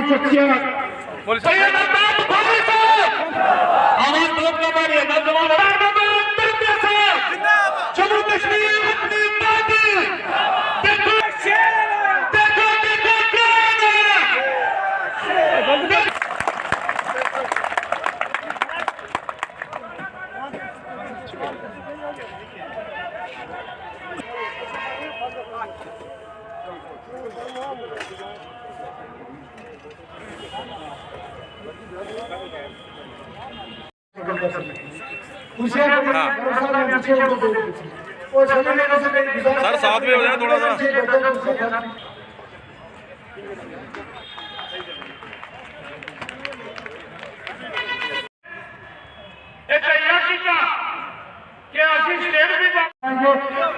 नौजवान शख्सियत जम्मू कश्मीर अपनी पार्टी देखो देखो देखो सर साथ में हो जाए थोड़ा सा।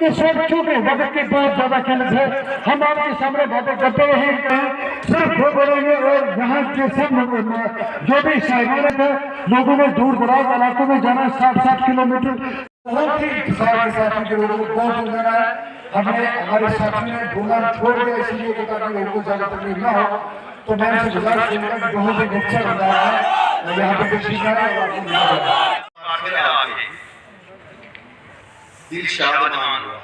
इस वक्त छोटे वक्त के बाद ज्यादा चैलेंज है, हम आपके सामने बातें करते रहे सिर्फ वो बोलेंगे और यहाँ के सब जो भी साइमानत है लोगों ने दूर दराज इलाकों में जाना 60-60 किलोमीटर बहुत ही साथी के लोगों को बहुत देना है। हमने हमारे साथी ने भूगोल छोड़ दिया इसलिए कि ताकि लोगों को ज्यादा तकलीफ ना हो, तो मैं उनसे गुजारिश करूंगा कि बहुत ही अच्छा बन रहा है यहाँ पे कुछ सीखना है। दिल शादमान हुआ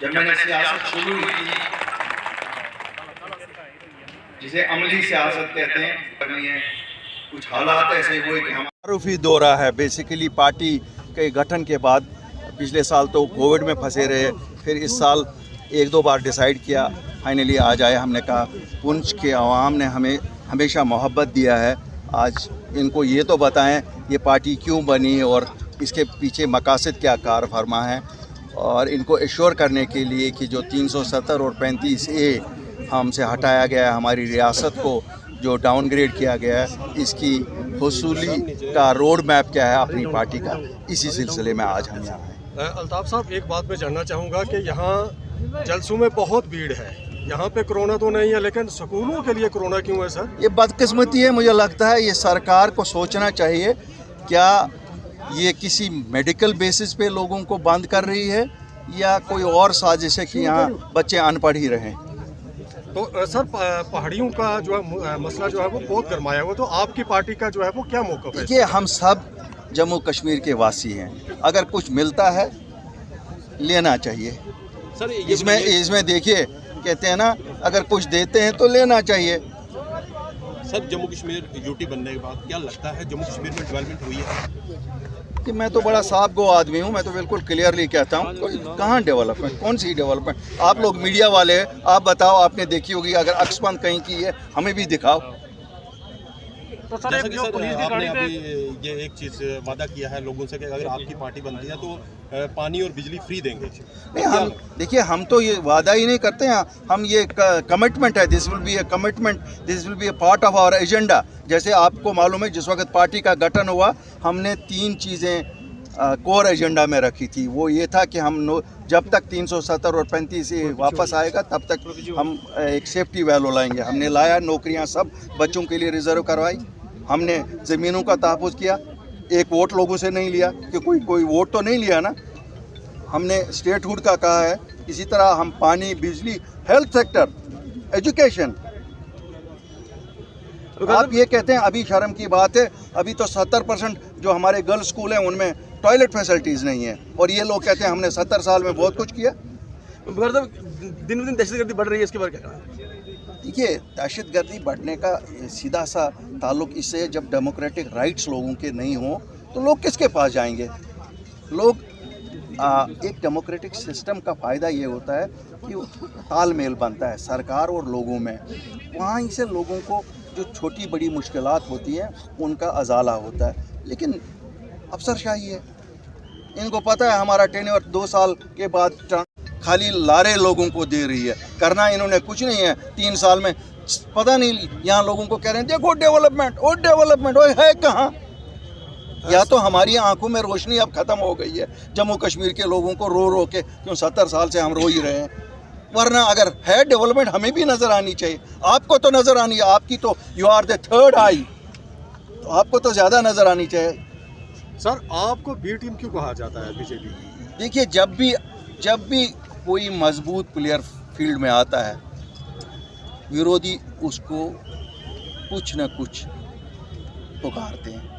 जब मैंने सियासत शुरू की, जिसे अमली सियासत कहते हैं, करनी है। कुछ हालात ऐसे हुए कि हम मारूफी दौरा है बेसिकली पार्टी के गठन के बाद। पिछले साल तो कोविड में फंसे रहे, फिर इस साल एक दो बार डिसाइड किया, फाइनली आज आए। हमने कहा पुंछ के अवाम ने हमें हमेशा मोहब्बत दिया है, आज इनको ये तो बताएं ये पार्टी क्यों बनी और इसके पीछे मकासद क्या कार फरमा है, और इनको एश्योर करने के लिए कि जो 370 और 35A हमसे हटाया गया है, हमारी रियासत को जो डाउनग्रेड किया गया है, इसकी वसूली का रोड मैप क्या है अपनी पार्टी का, इसी सिलसिले में आज हम यहाँ हैं। अल्ताफ साहब, एक बात मैं जानना चाहूँगा कि यहाँ जलसों में बहुत भीड़ है, यहाँ पे कोरोना तो नहीं है लेकिन स्कूलों के लिए कोरोना क्यों है सर? ये बदकिस्मती है, मुझे लगता है ये सरकार को सोचना चाहिए, क्या ये किसी मेडिकल बेसिस पे लोगों को बंद कर रही है या कोई और साजिश है कि यहाँ बच्चे अनपढ़ ही रहें। तो सर पहाड़ियों का जो है मसला जो है वो बहुत गरमाया हुआ, तो आपकी पार्टी का जो है वो क्या मौक़िफ़ है? देखिए, हम सब जम्मू कश्मीर के वासी हैं, अगर कुछ मिलता है लेना चाहिए। सर इसमें देखिए कहते हैं ना, अगर कुछ देते हैं तो लेना चाहिए। सर जम्मू कश्मीर यूटी बनने के बाद क्या लगता है जम्मू कश्मीर में डेवलपमेंट हुई है? कि मैं तो बड़ा साफ गो आदमी हूँ, मैं तो बिल्कुल क्लियरली कहता हूँ, कहाँ डेवलपमेंट, कौन सी डेवलपमेंट? आप लोग मीडिया वाले हैं, आप बताओ, आपने देखी होगी, अगर अक्सबंद कहीं की है हमें भी दिखाओ। तो सर आपने अभी ये एक चीज़ वादा किया है लोगों से कि अगर आपकी पार्टी बनती है तो पानी और बिजली फ्री देंगे। नहीं, हम देखिए, हम तो ये वादा ही नहीं करते हैं, हम ये कमिटमेंट है, this will be a commitment, this will be a part of our agenda. जैसे आपको मालूम है, जिस वक्त पार्टी का गठन हुआ हमने 3 चीज़ें कोर एजेंडा में रखी थी। वो ये था कि हम जब तक 370 और 35 वापस आएगा तब तक हम एक सेफ्टी वैल्यू लाएंगे। हमने लाया, नौकरियां सब बच्चों के लिए रिजर्व करवाई, हमने ज़मीनों का तहफ़्फ़ुज़ किया, एक वोट लोगों से नहीं लिया कि कोई वोट तो नहीं लिया ना, हमने स्टेटहुड का कहा है। इसी तरह हम पानी, बिजली, हेल्थ सेक्टर, एजुकेशन। आप ये कहते हैं, अभी शर्म की बात है, अभी तो 70% जो हमारे गर्ल्स स्कूल हैं उनमें टॉयलेट फैसिलिटीज़ नहीं है, और ये लोग कहते हैं हमने 70 साल में बहुत कुछ किया। दिन ब दिन दहशतगर्दी बढ़ रही है, इसके बारे में क्या? देखिए, दहशतगर्दी बढ़ने का सीधा सा ताल्लुक़ इससे है, जब डेमोक्रेटिक राइट्स लोगों के नहीं हों तो लोग किसके पास जाएंगे? लोग एक डेमोक्रेटिक सिस्टम का फ़ायदा ये होता है कि तालमेल बनता है सरकार और लोगों में, वहाँ से लोगों को जो छोटी बड़ी मुश्किलात होती हैं उनका अजाला होता है। लेकिन अफसरशाही है, इनको पता है हमारा टेन्योर 2 साल के बाद खाली लारे लोगों को दे रही है, करना इन्होंने कुछ नहीं है। 3 साल में पता नहीं, यहाँ लोगों को कह रहे हैं देखो डेवलपमेंट, और डेवलपमेंट वो है कहाँ? या तो हमारी आंखों में रोशनी अब ख़त्म हो गई है, जम्मू कश्मीर के लोगों को रो रो के, क्यों 70 साल से हम रो ही रहे हैं, वरना अगर है डेवलपमेंट हमें भी नज़र आनी चाहिए। आपको तो नज़र आनी है, आपकी तो यू आर द थर्ड आई, तो आपको तो ज़्यादा नज़र आनी चाहिए। सर आपको बी टीम क्यों कहा जाता है बीजेपी? देखिए, जब भी कोई मजबूत प्लेयर फील्ड में आता है विरोधी उसको कुछ न कुछ पुकारते हैं।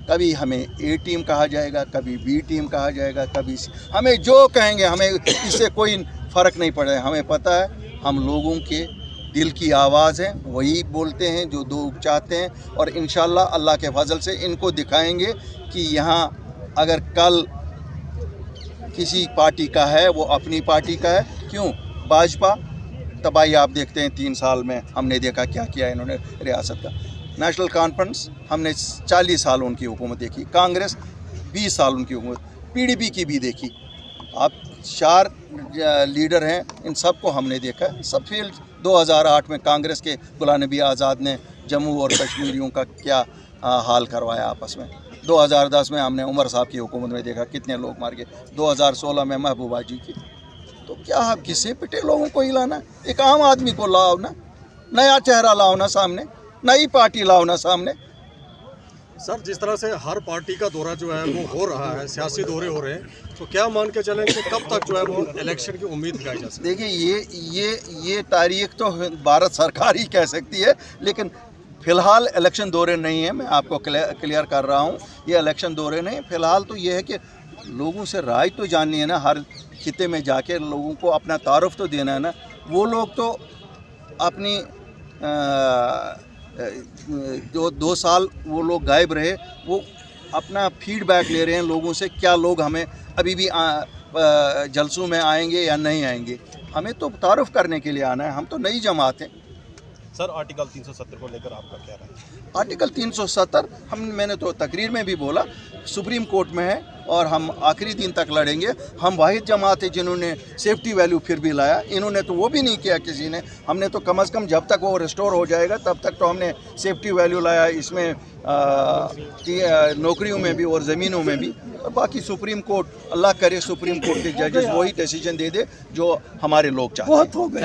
कभी हमें ए टीम कहा जाएगा, कभी बी टीम कहा जाएगा, कभी हमें जो कहेंगे, हमें इससे कोई फ़र्क नहीं पड़ेगा। हमें पता है हम लोगों के दिल की आवाज़ है, वही बोलते हैं जो लोग चाहते हैं। और इंशाल्लाह अल्लाह के फजल से इनको दिखाएंगे कि यहाँ अगर कल किसी पार्टी का है वो अपनी पार्टी का है। क्यों भाजपा तबाही आप देखते हैं 3 साल में हमने देखा क्या किया इन्होंने रियासत का। नेशनल कॉन्फ्रेंस हमने 40 साल उनकी हुकूमत देखी, कांग्रेस 20 साल उनकी हुकूमत, पीडीपी की भी देखी। आप 4 लीडर हैं, इन सबको हमने देखा। सब फील्ड 2008 में कांग्रेस के गुलाम नबी आज़ाद ने जम्मू और कश्मीरियों का क्या हाल करवाया आपस में। 2010 में हमने उमर साहब की हुकूमत में देखा कितने लोग मार गए। 2016 में महबूबा जी की। तो क्या आप घिसे पिटे लोगों को हिलाना? एक आम आदमी को लाओ ना, नया चेहरा लाओ ना सामने, नई पार्टी लाओ ना सामने। सर, जिस तरह से हर पार्टी का दौरा जो है वो हो रहा है, सियासी दौरे हो रहे हैं, तो क्या मान के चलें कि कब तक जो है वो इलेक्शन की उम्मीद लगाई जा सकती है? देखिए ये तारीख तो भारत सरकार ही कह सकती है, लेकिन फ़िलहाल इलेक्शन दौरे नहीं है। मैं आपको क्लियर कर रहा हूँ, ये इलेक्शन दौरे नहीं। फ़िलहाल तो ये है कि लोगों से राय तो जाननी है ना, हर खिते में जाके लोगों को अपना तारुफ तो देना है ना। वो लोग तो अपनी जो 2 साल वो लोग गायब रहे, वो अपना फीडबैक ले रहे हैं लोगों से, क्या लोग हमें अभी भी जलसों में आएंगे या नहीं आएंगे। हमें तो तारुफ करने के लिए आना है, हम तो नई जमात हैं। सर, आर्टिकल 370 को लेकर आपका क्या राय है? आर्टिकल 370 मैंने तो तकरीर में भी बोला, सुप्रीम कोर्ट में है और हम आखिरी दिन तक लड़ेंगे। हम वाहिद जमात है जिन्होंने सेफ्टी वैल्यू फिर भी लाया, इन्होंने तो वो भी नहीं किया किसी ने। हमने तो कम से कम जब तक वो रिस्टोर हो जाएगा तब तक तो हमने सेफ्टी वैल्यू लाया, इसमें नौकरियों में भी और ज़मीनों में भी। और बाकी सुप्रीम कोर्ट, अल्लाह करे सुप्रीम कोर्ट के जजेस वही डिसीजन दे दे जो हमारे लोग चाहते हैं।